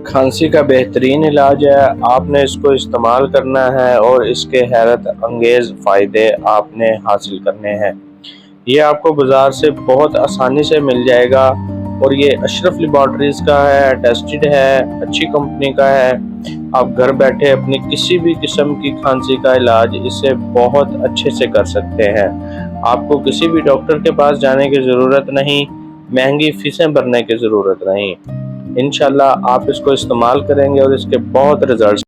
खांसी का बेहतरीन इलाज है। आपने इसको इस्तेमाल करना है और इसके हैरत अंगेज़ फ़ायदे आपने हासिल करने हैं। ये आपको बाज़ार से बहुत आसानी से मिल जाएगा और ये अशरफ लैबोरेटरीज़ का है, टेस्टेड है, अच्छी कंपनी का है। आप घर बैठे अपनी किसी भी किस्म की खांसी का इलाज इससे बहुत अच्छे से कर सकते हैं। आपको किसी भी डॉक्टर के पास जाने की ज़रूरत नहीं, महंगी फ़ीसें भरने की ज़रूरत नहीं। इंशाल्लाह आप इसको इस्तेमाल करेंगे और इसके बहुत रिज़ल्ट्स